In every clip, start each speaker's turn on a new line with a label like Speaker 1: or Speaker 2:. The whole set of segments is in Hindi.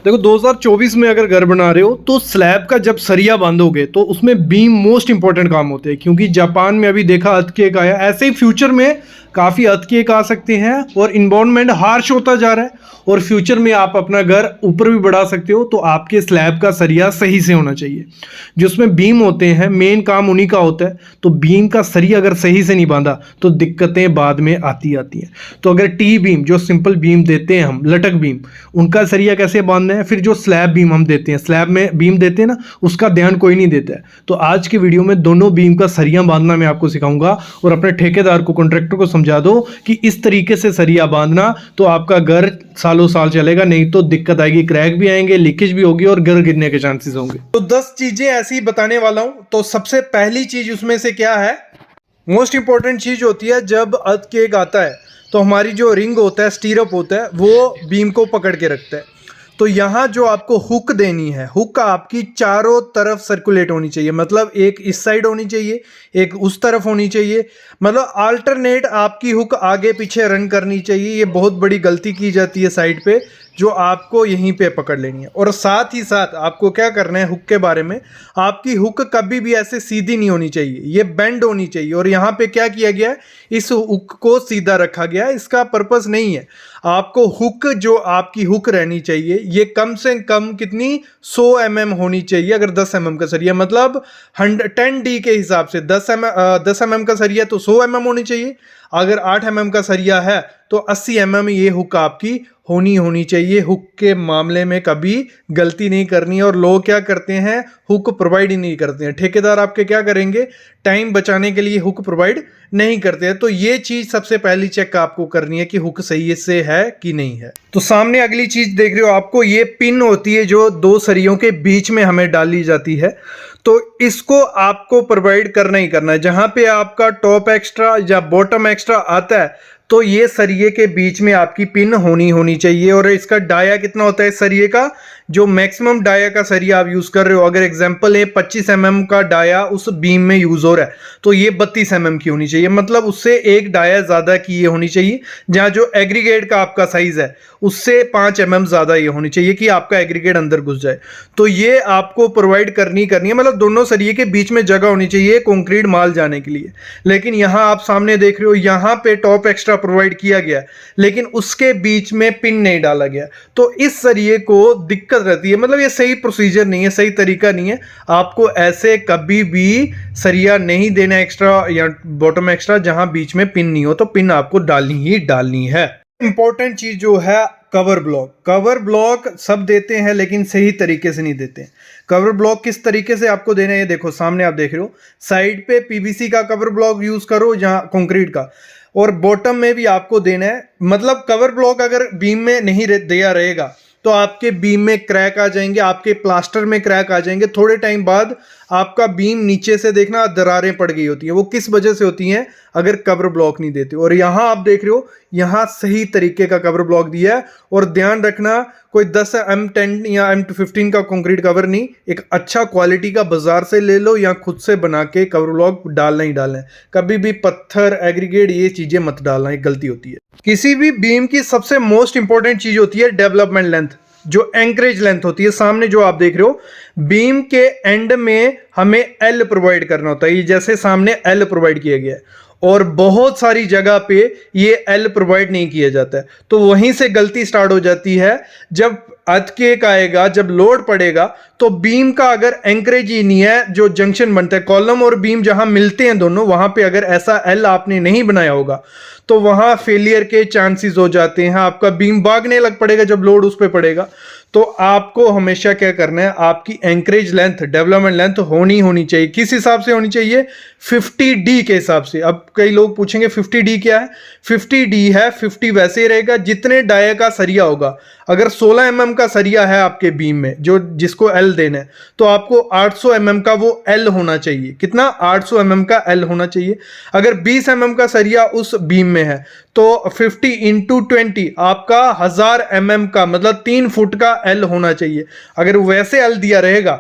Speaker 1: देखो 2024 में अगर घर बना रहे हो तो स्लैब का जब सरिया बांधोगे तो उसमें बीम मोस्ट इंपॉर्टेंट काम होते हैं, क्योंकि जापान में अभी देखा अर्थक्वेक आया, ऐसे ही फ्यूचर में काफ़ी अर्थक्वेक आ सकते हैं और इन्वायरमेंट हार्श होता जा रहा है और फ्यूचर में आप अपना घर ऊपर भी बढ़ा सकते हो। तो आपके स्लैब का सरिया सही से होना चाहिए। जिसमें बीम होते हैं मेन काम उन्हीं का होता है, तो बीम का सरिया अगर सही से नहीं बांधा तो दिक्कतें बाद में आती हैं। तो अगर टी बीम जो सिंपल बीम देते हैं हम, लटक बीम, उनका सरिया कैसे बांधना है, फिर जो स्लैब बीम हम देते हैं, स्लैब में बीम देते हैं ना, उसका ध्यान कोई नहीं देता है। तो आज की वीडियो में दोनों बीम का सरिया बांधना मैं आपको सिखाऊंगा और अपने ठेकेदार को, कॉन्ट्रैक्टर को समझा दो कि इस तरीके से सरिया बांधना तो आपका घर सालों साल चलेगा, नहीं तो दिक्कत आएगी, क्रैक भी आएंगे, लीकेज भी होगी और घर गिरने के चांसेस होंगे। तो 10 चीजें ऐसी बताने वाला हूं। तो सबसे पहली चीज उसमें से क्या है, मोस्ट इंपॉर्टेंट चीज होती है, जब अर्थक्वेक आता है तो हमारी जो रिंग होता है, स्टीरअप होता है, वो बीम को पकड़ के रखता है। तो यहाँ जो आपको हुक देनी है, हुक आपकी चारों तरफ सर्कुलेट होनी चाहिए, मतलब एक इस साइड होनी चाहिए, एक उस तरफ होनी चाहिए, मतलब अल्टरनेट आपकी हुक आगे पीछे रन करनी चाहिए। ये बहुत बड़ी गलती की जाती है साइड पे, जो आपको यहीं पे पकड़ लेनी है। और साथ ही साथ आपको क्या करना है, हुक के बारे में, आपकी हुक कभी भी ऐसे सीधी नहीं होनी चाहिए, ये बेंड होनी चाहिए। और यहाँ पे क्या किया गया है, इस हुक को सीधा रखा गया है, इसका पर्पस नहीं है। आपको हुक, जो आपकी हुक रहनी चाहिए, ये कम से कम कितनी 100 mm होनी चाहिए। अगर 10 mm का सरिया, मतलब 10D के हिसाब से 10 mm का सरिया तो 100 mm होनी चाहिए। अगर 8 mm का सरिया है तो 80 mm ये हुक आपकी होनी चाहिए। हुक के मामले में कभी गलती नहीं करनी है। और लोग क्या करते हैं, हुक प्रोवाइड ही नहीं करते हैं। ठेकेदार आपके क्या करेंगे, टाइम बचाने के लिए हुक प्रोवाइड नहीं करते हैं। तो ये चीज सबसे पहली चेक आपको करनी है कि हुक सही से है कि नहीं है। तो सामने अगली चीज देख रहे हो आपको, ये पिन होती है जो दो सरियों के बीच में हमें डाली जाती है। तो इसको आपको प्रोवाइड करना ही करना है। जहां पे आपका टॉप एक्स्ट्रा या बॉटम एक्स्ट्रा आता है तो ये सरिये के बीच में आपकी पिन होनी चाहिए। और इसका डाया कितना होता है सरिये का, जो मैक्सिमम डाया का सरिया आप यूज कर रहे हो, अगर एग्जांपल है 25 mm का डाया उस बीम में यूज हो रहा है तो ये 32 mm की होनी चाहिए, मतलब उससे एक डाया ज्यादा की ये होनी चाहिए। जहां जो एग्रीगेट का आपका साइज है उससे 5 mm ज्यादा ये होनी चाहिए कि आपका एग्रीगेट अंदर घुस जाए। तो ये आपको प्रोवाइड करनी है, मतलब दोनों सरिये के बीच में जगह होनी चाहिए कंक्रीट माल जाने के लिए। लेकिन यहां आप सामने देख रहे हो, यहां पे टॉप एक्स्ट्रा प्रोवाइड किया गया लेकिन उसके बीच में पिन नहीं डाला गया। तो इस सरिये को दिक्कत रहती है, मतलब ये सही प्रोसीजर नहीं है, सही तरीका नहीं है। आपको ऐसे कभी भी सरिया नहीं देना एक्स्ट्रा या बॉटम एक्स्ट्रा जहां बीच में पिन नहीं हो, तो पिन आपको डालनी है। इंपॉर्टेंट चीज जो है कवर ब्लॉक। कवर ब्लॉक सब देते हैं लेकिन सही तरीके से नहीं देते। कवर ब्लॉक किस तरीके से आपको देना है, ये देखो सामने आप देख रहे हो, साइड पे पीवीसी का कवर ब्लॉक यूज करो या कंक्रीट का, और बॉटम में भी आपको देना है। मतलब कवर ब्लॉक अगर बीम में नहीं दिया रहेगा तो आपके बीम में क्रैक आ जाएंगे, आपके प्लास्टर में क्रैक आ जाएंगे। थोड़े टाइम बाद आपका बीम नीचे से देखना दरारें पड़ गई होती हैं। वो किस वजह से होती हैं, अगर कवर ब्लॉक नहीं देते। और यहां आप देख रहे हो, यहां सही तरीके का कवर ब्लॉक दिया है। और ध्यान रखना, कोई 10 M10 या M15 का कंक्रीट कवर नहीं, एक अच्छा क्वालिटी का बाजार से ले लो या खुद से बना के कवर ब्लॉक डालना ही डालना है। कभी भी पत्थर, एग्रीगेट, ये चीजें मत डालना, एक गलती होती है। किसी भी बीम की सबसे मोस्ट इंपॉर्टेंट चीज होती है डेवलपमेंट लेंथ, जो एंकरेज लेंथ होती है। सामने जो आप देख रहे हो, बीम के एंड में हमें L प्रोवाइड करना होता है। ये जैसे सामने L प्रोवाइड किया गया है और बहुत सारी जगह पे ये L प्रोवाइड नहीं किया जाता है। तो वहीं से गलती स्टार्ट हो जाती है। जब अर्थक्वेक आएगा, जब लोड पड़ेगा, तो बीम का अगर एंकरेज ही नहीं है, जो जंक्शन बनता है कॉलम और बीम जहां मिलते हैं दोनों, वहां पे अगर ऐसा L आपने नहीं बनाया होगा तो वहां फेलियर के चांसेस हो जाते हैं। आपका बीम भागने लग पड़ेगा जब लोड उस पर पड़ेगा। तो आपको हमेशा क्या करना है, आपकी एंकरेज लेंथ, डेवलपमेंट लेंथ होनी चाहिए। किस हिसाब से होनी चाहिए, 50D के हिसाब से। अब कई लोग पूछेंगे 50D क्या है। 50D है, 50 वैसे ही रहेगा जितने डाया का सरिया होगा। अगर 16 mm का सरिया है आपके बीम में, जो जिसको L देना है, तो आपको 800 mm का वो L होना चाहिए। कितना, 800 mm का L होना चाहिए। अगर 20 mm का सरिया उस बीम में है तो 50 × 20 आपका 1000 mm का, मतलब 3 फुट का L होना चाहिए। अगर वैसे L दिया रहेगा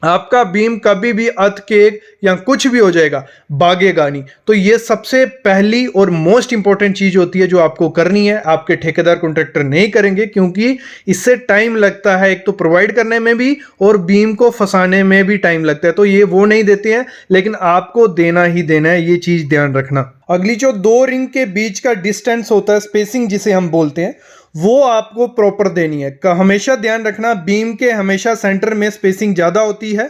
Speaker 1: आपका बीम कभी भी अर्थक्वेक या कुछ भी हो जाएगा, भागेगा नहीं। तो ये सबसे पहली और मोस्ट इंपॉर्टेंट चीज होती है जो आपको करनी है। आपके ठेकेदार कॉन्ट्रैक्टर नहीं करेंगे, क्योंकि इससे टाइम लगता है, एक तो प्रोवाइड करने में भी और बीम को फंसाने में भी टाइम लगता है। तो ये वो नहीं देते हैं, लेकिन आपको देना ही देना है, ये चीज ध्यान रखना। अगली जो दो रिंग के बीच का डिस्टेंस होता है, स्पेसिंग जिसे हम बोलते हैं, वो आपको प्रॉपर देनी है। हमेशा ध्यान रखना, बीम के हमेशा सेंटर में स्पेसिंग ज़्यादा होती है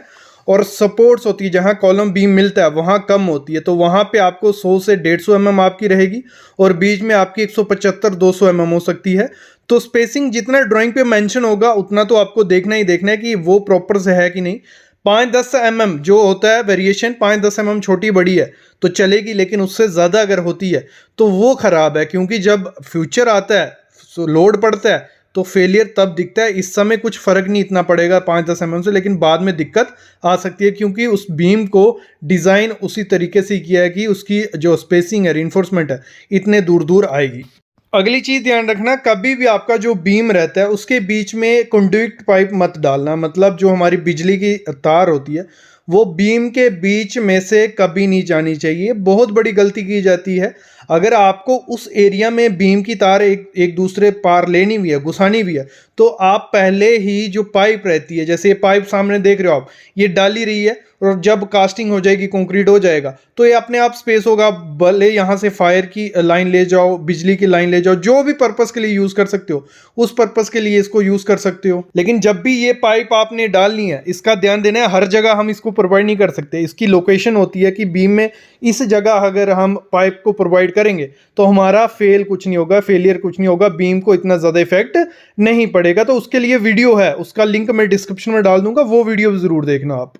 Speaker 1: और सपोर्ट्स होती है, जहाँ कॉलम बीम मिलता है वहाँ कम होती है। तो वहाँ पे आपको 100 से 150 mm आपकी रहेगी और बीच में आपकी 175-200 mm हो सकती है। तो स्पेसिंग जितना ड्राइंग पे मेंशन होगा उतना तो आपको देखना ही देखना है कि वो प्रॉपर से है कि नहीं। 5-10 mm जो होता है वेरिएशन, 5-10 mm छोटी बड़ी है तो चलेगी, लेकिन उससे ज़्यादा अगर होती है तो वो ख़राब है, क्योंकि जब फ्यूचर आता है, लोड पड़ता है, तो फेलियर तब दिखता है। इस समय कुछ फर्क नहीं इतना पड़ेगा 5-10 mm से, लेकिन बाद में दिक्कत आ सकती है, क्योंकि उस बीम को डिज़ाइन उसी तरीके से किया है कि उसकी जो स्पेसिंग है, रिइंफोर्समेंट है, इतने दूर दूर आएगी। अगली चीज़ ध्यान रखना, कभी भी आपका जो बीम रहता है उसके बीच में कंडक्ट पाइप मत डालना। मतलब जो हमारी बिजली की तार होती है वो बीम के बीच में से कभी नहीं जानी चाहिए। बहुत बड़ी गलती की जाती है। अगर आपको उस एरिया में बीम की तार एक दूसरे पार लेनी भी है, घुसानी भी है, तो आप पहले ही जो पाइप रहती है, जैसे ये पाइप सामने देख रहे हो आप, ये डाली रही है, और जब कास्टिंग हो जाएगी, कंक्रीट हो जाएगा, तो ये अपने आप स्पेस होगा। भले यहाँ से फायर की लाइन ले जाओ, बिजली की लाइन ले जाओ, जो भी पर्पस के लिए यूज़ कर सकते हो उस पर्पस के लिए इसको यूज़ कर सकते हो। लेकिन जब भी ये पाइप आपने डालनी है, इसका ध्यान देना है, हर जगह हम इसको प्रोवाइड नहीं कर सकते। इसकी लोकेशन होती है कि बीम में इस जगह अगर हम पाइप को प्रोवाइड करेंगे तो हमारा फेलियर कुछ नहीं होगा, बीम को इतना ज़्यादा इफेक्ट नहीं पड़ेगा। तो उसके लिए वीडियो है, उसका लिंक मैं डिस्क्रिप्शन में डाल दूंगा, वो वीडियो ज़रूर देखना आप।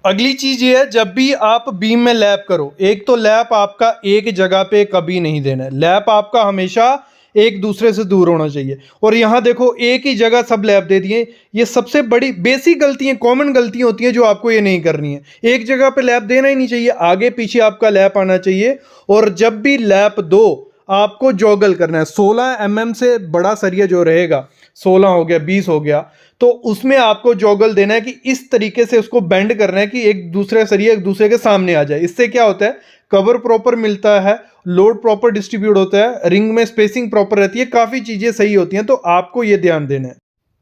Speaker 1: अगली चीज ये है, जब भी आप बीम में लैप करो, एक तो लैप आपका एक जगह पे कभी नहीं देना है। लैप आपका हमेशा एक दूसरे से दूर होना चाहिए। और यहाँ देखो, एक ही जगह सब लैप दे दिए। ये सबसे बड़ी बेसिक गलतियां, कॉमन गलतियां होती हैं जो आपको ये नहीं करनी है। एक जगह पे लैप देना ही नहीं चाहिए, आगे पीछे आपका लैप आना चाहिए। और जब भी लैप दो, आपको जॉगल करना है। 16 mm से बड़ा सरिया जो रहेगा, 16 हो गया, 20 हो गया, तो उसमें आपको जॉगल देना है कि इस तरीके से उसको बेंड करना है कि एक दूसरे सरिया एक दूसरे के सामने आ जाए। इससे क्या होता है, कवर प्रॉपर मिलता है, लोड प्रॉपर डिस्ट्रीब्यूट होता है, रिंग में स्पेसिंग प्रॉपर रहती है, काफ़ी चीज़ें सही होती हैं। तो आपको ये ध्यान देना है।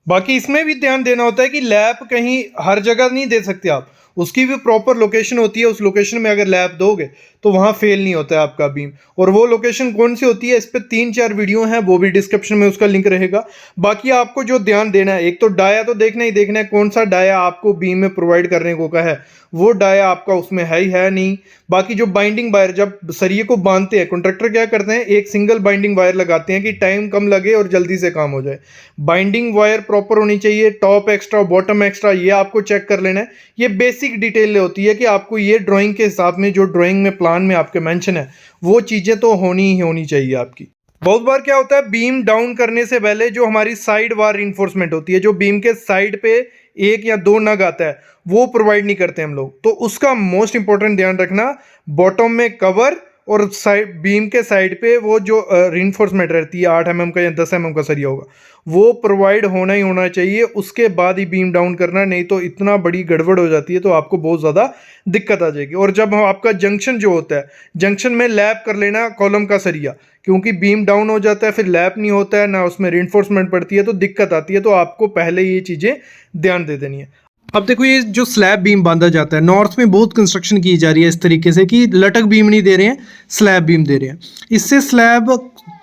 Speaker 1: बाकी इसमें भी ध्यान देना होता है कि लैप कहीं हर जगह नहीं दे सकते आप, उसकी भी प्रॉपर लोकेशन होती है। उस लोकेशन में अगर लैप दोगे तो वहाँ फेल नहीं होता है आपका बीम। और वो लोकेशन कौन सी होती है, इस पर 3-4 वीडियो हैं, वो भी डिस्क्रिप्शन में उसका लिंक रहेगा। बाकी आपको जो ध्यान देना है, एक तो डाया तो देखना ही देखना है, कौन सा डाया आपको बीम में प्रोवाइड करने को कहा है, वो डाया आपका उसमें है ही है नहीं। बाकी जो बाइंडिंग वायर, जब सरिये को बांधते हैं, कॉन्ट्रैक्टर क्या करते हैं, एक सिंगल बाइंडिंग वायर लगाते हैं कि टाइम कम लगे और जल्दी से काम हो जाए। बाइंडिंग वायर प्रॉपर होनी चाहिए, टॉप एक्स्ट्रा, बॉटम एक्स्ट्रा, ये आपको चेक कर लेना है। ये बेसिक डिटेल होती है कि आपको ये ड्राइंग के हिसाब में, जो ड्राइंग में प्लान में आपके मेंशन है, वो चीज़ें तो होनी ही होनी चाहिए आपकी। बहुत बार क्या होता है, बीम डाउन करने से पहले जो हमारी साइड वार रिइंफोर्समेंट होती है, जो बीम के साइड पे 1 या 2 नग आता है, वो प्रोवाइड नहीं करते हम लोग। तो उसका मोस्ट इंपॉर्टेंट ध्यान रखना, बॉटम में कवर और साइड, बीम के साइड पे वो जो रिइंफोर्समेंट रहती है 8 mm का या 10 mm का सरिया होगा, वो प्रोवाइड होना ही होना चाहिए। उसके बाद ही बीम डाउन करना, नहीं तो इतना बड़ी गड़बड़ हो जाती है, तो आपको बहुत ज़्यादा दिक्कत आ जाएगी। और जब आपका जंक्शन जो होता है, जंक्शन में लैप कर लेना कॉलम का सरिया, क्योंकि बीम डाउन हो जाता है, फिर लैप नहीं होता है ना, उसमें रिइंफोर्समेंट पड़ती है, तो दिक्कत आती है। तो आपको पहले ये चीज़ें ध्यान दे देनी है। अब देखो, ये जो स्लैब बीम बांधा जाता है, नॉर्थ में बहुत कंस्ट्रक्शन की जा रही है इस तरीके से कि लटक बीम नहीं दे रहे हैं, स्लैब बीम दे रहे हैं। इससे स्लैब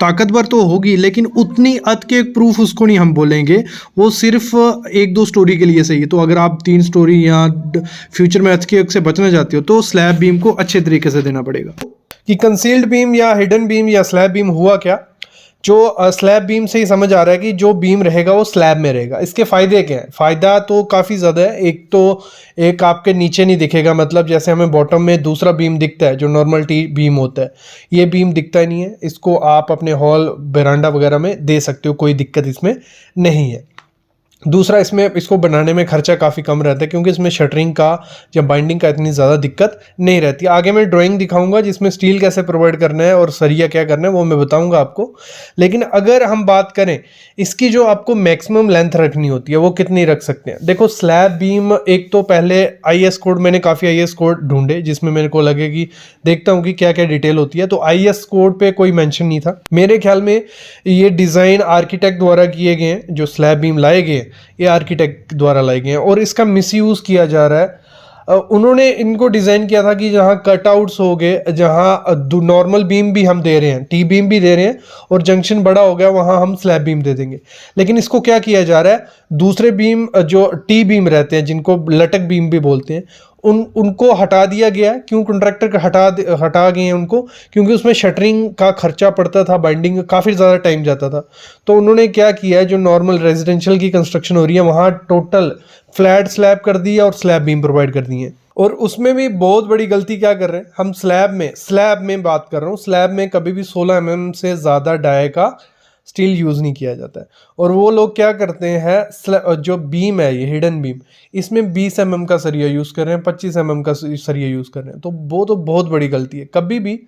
Speaker 1: ताकतवर तो होगी, लेकिन उतनी अर्थक्वेक प्रूफ उसको नहीं हम बोलेंगे, वो सिर्फ 1-2 स्टोरी के लिए सही है। तो अगर आप 3 स्टोरी या फ्यूचर में अर्थक्वेक से बचना चाहते हो तो स्लैब बीम को अच्छे तरीके से देना पड़ेगा। कि कंसील्ड बीम या हिडन बीम या स्लैब बीम हुआ क्या, जो स्लैब बीम से ही समझ आ रहा है कि जो बीम रहेगा वो स्लैब में रहेगा। इसके फ़ायदे क्या हैं? फ़ायदा तो काफ़ी ज़्यादा है। एक तो एक आपके नीचे नहीं दिखेगा, मतलब जैसे हमें बॉटम में दूसरा बीम दिखता है जो नॉर्मल टी बीम होता है, ये बीम दिखता ही नहीं है। इसको आप अपने हॉल बरांडा वगैरह में दे सकते हो, कोई दिक्कत इसमें नहीं है। दूसरा, इसमें इसको बनाने में खर्चा काफ़ी कम रहता है क्योंकि इसमें शटरिंग का या बाइंडिंग का इतनी ज़्यादा दिक्कत नहीं रहती। आगे मैं ड्राइंग दिखाऊंगा जिसमें स्टील कैसे प्रोवाइड करना है और सरिया क्या करना है वो मैं बताऊंगा आपको। लेकिन अगर हम बात करें इसकी जो आपको मैक्सिमम लेंथ रखनी होती है वो कितनी रख सकते हैं। देखो स्लैब बीम, एक तो पहले IS कोड, मैंने काफ़ी IS कोड ढूंढे जिसमें मेरे को लगे कि देखता हूँ कि क्या क्या डिटेल होती है, तो IS कोड पे कोई मेंशन नहीं था। मेरे ख्याल में ये डिज़ाइन आर्किटेक्ट द्वारा किए गए हैं, जो स्लैब बीम लाए गए ये आर्किटेक्ट द्वारा लाए गए हैं और इसका मिसयूज़ किया जा रहा है। उन्होंने इनको डिज़ाइन किया था कि जहाँ कटआउट्स हो गए, जहाँ नॉर्मल बीम भी हम दे रहे हैं, टी बीम भी दे रहे हैं और जंक्शन बड़ा हो गया वहाँ हम स्लैब बीम दे देंगे। लेकिन इसको क्या किया जा रहा है, दूसरे बीम जो टी बीम रहते हैं जिनको लटक बीम भी बोलते हैं उनको हटा दिया गया। क्यों कॉन्ट्रैक्टर का हटा गए हैं उनको, क्योंकि उसमें शटरिंग का खर्चा पड़ता था, बाइंडिंग काफ़ी ज़्यादा टाइम जाता था। तो उन्होंने क्या किया है, जो नॉर्मल रेजिडेंशियल की कंस्ट्रक्शन हो रही है वहाँ टोटल फ्लैट स्लैब कर दी है और स्लैब बीम प्रोवाइड कर दी है। और उसमें भी बहुत बड़ी गलती क्या कर रहे हैं हम, स्लैब में बात कर रहा हूँ, स्लैब में कभी भी 16 mm से ज़्यादा डाई का स्टील यूज़ नहीं किया जाता है। और वो लोग क्या करते हैं, जो बीम है ये हिडन बीम, इसमें 20 mm का सरिया यूज़ कर रहे हैं, 25 mm का सरिया यूज़ कर रहे हैं। तो वो तो बहुत बड़ी गलती है। कभी भी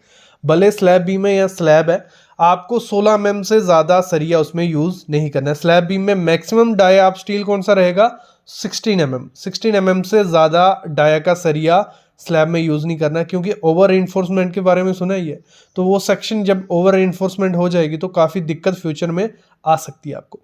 Speaker 1: भले स्लैब बीम है या स्लैब है, आपको 16 mm से ज़्यादा सरिया उसमें यूज़ नहीं करना है। स्लैब बीम में मैक्सिमम डाया आप स्टील कौन सा रहेगा, 16 mm से ज़्यादा डाया का सरिया स्लैब में यूज़ नहीं करना, क्योंकि ओवर इन्फोर्समेंट के बारे में सुना ही है। तो वो सेक्शन जब ओवर इन्फोर्समेंट हो जाएगी तो काफ़ी दिक्कत फ्यूचर में आ सकती है आपको।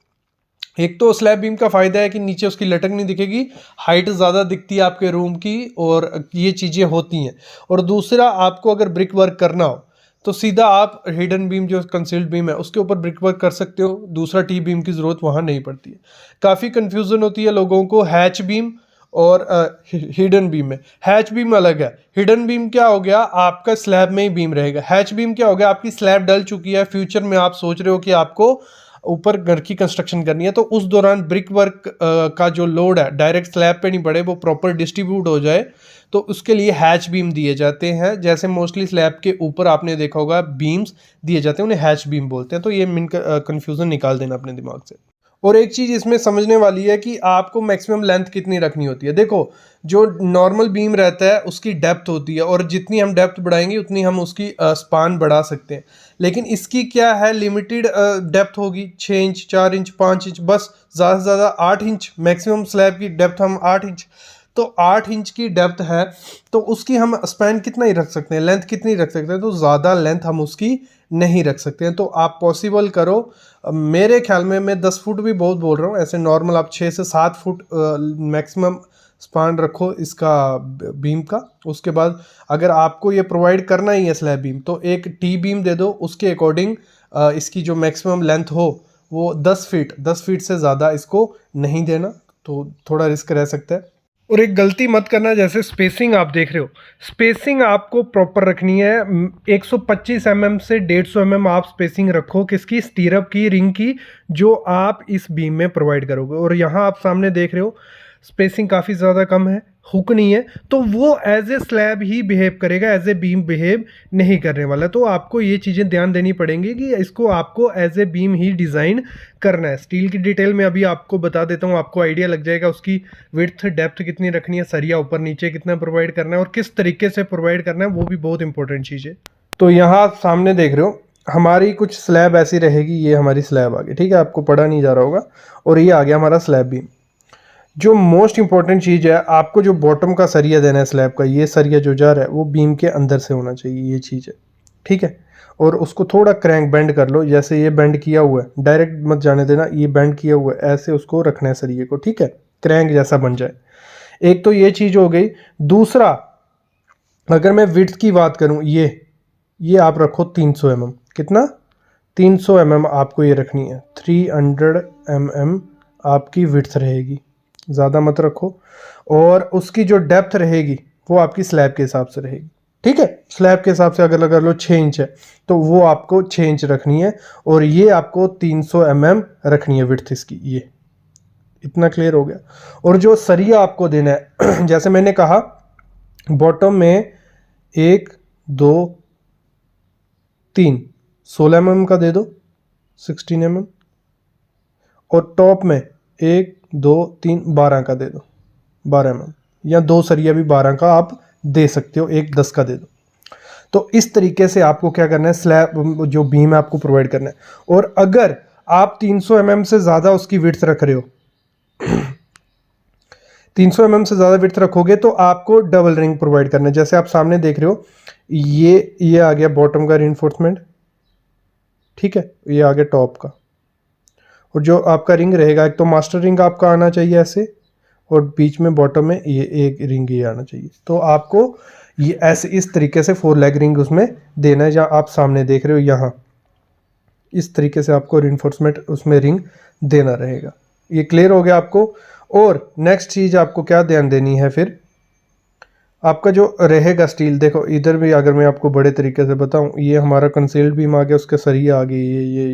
Speaker 1: एक तो स्लैब बीम का फ़ायदा है कि नीचे उसकी लटक नहीं दिखेगी, हाइट ज़्यादा दिखती है आपके रूम की और ये चीज़ें होती हैं। और दूसरा, आपको अगर ब्रिक वर्क करना हो तो सीधा आप हिडन बीम जो कंसील्ड बीम है उसके ऊपर ब्रिक वर्क कर सकते हो, दूसरा टी बीम की ज़रूरत वहाँ नहीं पड़ती है। काफ़ी कन्फ्यूज़न होती है लोगों को हैच बीम और हिडन बीम में। हैच बीम अलग है, हिडन बीम क्या हो गया, आपका स्लैब में ही बीम रहेगा। हैच बीम क्या हो गया, आपकी स्लैब डल चुकी है, फ्यूचर में आप सोच रहे हो कि आपको ऊपर घर की कंस्ट्रक्शन करनी है, तो उस दौरान ब्रिक वर्क का जो लोड है डायरेक्ट स्लैब पे नहीं पड़े, वो प्रॉपर डिस्ट्रीब्यूट हो जाए, तो उसके लिए हैच बीम दिए जाते हैं। जैसे मोस्टली स्लैब के ऊपर आपने देखा होगा बीम्स दिए जाते हैं, उन्हें हैच बीम बोलते हैं। तो ये कन्फ्यूज़न निकाल देना अपने दिमाग से। और एक चीज़ इसमें समझने वाली है कि आपको मैक्सिमम लेंथ कितनी रखनी होती है। देखो जो नॉर्मल बीम रहता है उसकी डेप्थ होती है और जितनी हम डेप्थ बढ़ाएंगे उतनी हम उसकी स्पान बढ़ा सकते हैं। लेकिन इसकी क्या है, लिमिटेड डेप्थ होगी, 6 इंच, 4 इंच, 5 इंच, बस ज़्यादा से ज़्यादा 8 इंच मैक्सिमम स्लैब की डेप्थ हम 8 इंच। तो 8 इंच की डेप्थ है तो उसकी हम स्पैन कितना ही रख सकते हैं, लेंथ कितनी रख सकते हैं, तो ज़्यादा लेंथ हम उसकी नहीं रख सकते हैं। तो आप पॉसिबल करो, मेरे ख्याल में मैं 10 फुट भी बहुत बोल रहा हूँ, ऐसे नॉर्मल आप 6 से 7 फुट मैक्सिमम स्पान रखो इसका बीम का। उसके बाद अगर आपको ये प्रोवाइड करना ही है स्लैब बीम तो एक टी बीम दे दो, उसके अकॉर्डिंग इसकी जो मैक्सिमम लेंथ हो वो 10 फीट से ज़्यादा इसको नहीं देना, तो थोड़ा रिस्क रह सकता है। और एक गलती मत करना, जैसे स्पेसिंग आप देख रहे हो, स्पेसिंग आपको प्रॉपर रखनी है। 125 mm से 150 mm आप स्पेसिंग रखो, किसकी, स्टीरअप की, रिंग की, जो आप इस बीम में प्रोवाइड करोगे। और यहाँ आप सामने देख रहे हो स्पेसिंग काफ़ी ज़्यादा कम है, हुक नहीं है, तो वो एज ए स्लैब ही बिहेव करेगा, एज ए बीम बिहेव नहीं करने वाला। तो आपको ये चीज़ें ध्यान देनी पड़ेंगी कि इसको आपको एज ए बीम ही डिज़ाइन करना है। स्टील की डिटेल में अभी आपको बता देता हूँ, आपको आइडिया लग जाएगा उसकी विड्थ डेप्थ कितनी रखनी है, सरिया ऊपर नीचे कितना प्रोवाइड करना है और किस तरीके से प्रोवाइड करना है, वो भी बहुत इंपॉर्टेंट चीज़ है। तो यहाँ आप सामने देख रहे हो हमारी कुछ स्लैब ऐसी रहेगी, ये हमारी स्लैब आ गई, ठीक है, आपको पढ़ा नहीं जा रहा होगा। और ये आ गया हमारा स्लैब बीम। जो मोस्ट इंपॉर्टेंट चीज़ है, आपको जो बॉटम का सरिया देना है स्लैब का, ये सरिया जो जा रहा है वो बीम के अंदर से होना चाहिए, ये चीज़ है, ठीक है। और उसको थोड़ा क्रैंक बेंड कर लो, जैसे ये बेंड किया हुआ है, डायरेक्ट मत जाने देना, ये बेंड किया हुआ है, ऐसे उसको रखना है सरिये को, ठीक है, क्रैंक जैसा बन जाए। एक तो ये चीज़ हो गई। दूसरा, अगर मैं विड्थ की बात करूँ, ये आप रखो 300 mm, कितना, 300 mm आपको ये रखनी है, 300 mm आपकी विड्थ रहेगी, ज़्यादा मत रखो। और उसकी जो डेप्थ रहेगी वो आपकी स्लैब के हिसाब से रहेगी, ठीक है। स्लैब के हिसाब से अगर लगा लो 6 इंच है तो वो आपको 6 इंच रखनी है, और ये आपको 300 mm रखनी है विड्थ इसकी, ये इतना क्लियर हो गया। और जो सरिया आपको देना है जैसे मैंने कहा, बॉटम में 1 2 3 16 mm का दे दो, 16 mm, और टॉप में 1 2 3 12 का दे दो, 12 mm, या 2 सरिया भी 12 का आप दे सकते हो, एक 10 का दे दो। तो इस तरीके से आपको क्या करना है, स्लैब जो बीम है आपको प्रोवाइड करना है। और अगर आप 300 mm से ज़्यादा उसकी विड्थ रख रहे हो 300 mm से ज़्यादा विड्थ रखोगे तो आपको डबल रिंग प्रोवाइड करना है। जैसे आप सामने देख रहे हो, ये आ गया बॉटम का रीइंफोर्समेंट, ठीक है, ये आ गया टॉप का। और जो आपका रिंग रहेगा, एक तो मास्टर रिंग आपका आना चाहिए ऐसे, और बीच में बॉटम में ये एक रिंग ये आना चाहिए। तो आपको ये ऐसे इस तरीके से 4 लेग रिंग उसमें देना है, जहाँ आप सामने देख रहे हो यहाँ इस तरीके से आपको रीइंफोर्समेंट उसमें रिंग देना रहेगा। ये क्लियर हो गया आपको। और नेक्स्ट चीज़ आपको क्या ध्यान देनी है, फिर आपका जो रहेगा स्टील, देखो इधर भी अगर मैं आपको बड़े तरीके से बताऊं, ये हमारा कंसील्ड बीम आ गया, उसके सरिया आ गई,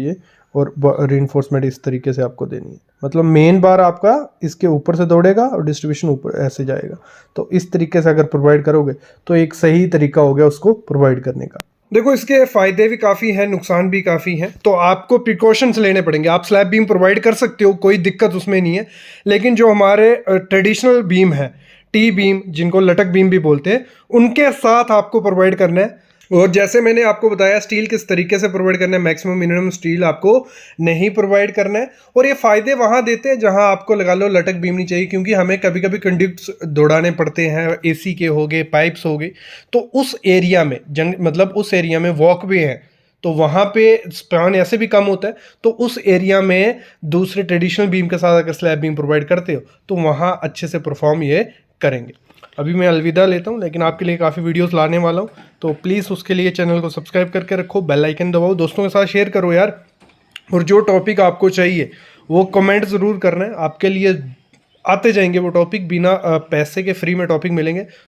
Speaker 1: ये और रीइंफोर्समेंट इस तरीके से आपको देनी है। मतलब मेन बार आपका इसके ऊपर से दौड़ेगा और डिस्ट्रीब्यूशन ऊपर ऐसे जाएगा। तो इस तरीके से अगर प्रोवाइड करोगे तो एक सही तरीका हो गया उसको प्रोवाइड करने का। देखो इसके फायदे भी काफ़ी हैं, नुकसान भी काफ़ी हैं, तो आपको प्रिकॉशंस लेने पड़ेंगे। आप स्लैब बीम प्रोवाइड कर सकते हो, कोई दिक्कत उसमें नहीं है, लेकिन जो हमारे ट्रेडिशनल बीम है, टी बीम जिनको लटक बीम भी बोलते हैं, उनके साथ आपको प्रोवाइड करना है। और जैसे मैंने आपको बताया स्टील किस तरीके से प्रोवाइड करना है, मैक्सिमम मिनिमम स्टील आपको नहीं प्रोवाइड करना है। और ये फ़ायदे वहाँ देते हैं जहाँ आपको लगा लो लटक बीम नहीं चाहिए, क्योंकि हमें कभी कभी कंडक्ट्स दौड़ाने पड़ते हैं, एसी के हो गए, पाइप्स हो गए, तो उस एरिया में मतलब उस एरिया में वॉक वे है, तो वहाँ पे स्पान ऐसे भी कम होता है। तो उस एरिया में दूसरे ट्रेडिशनल बीम के साथ अगर स्लैब बीम प्रोवाइड करते हो तो वहाँ अच्छे से परफॉर्म ये करेंगे। अभी मैं अलविदा लेता हूँ, लेकिन आपके लिए काफ़ी वीडियोस लाने वाला हूँ, तो प्लीज़ उसके लिए चैनल को सब्सक्राइब करके रखो, बेल आइकन दबाओ, दोस्तों के साथ शेयर करो यार। और जो टॉपिक आपको चाहिए वो कमेंट ज़रूर करना है, आपके लिए आते जाएंगे वो टॉपिक, बिना पैसे के फ्री में टॉपिक मिलेंगे।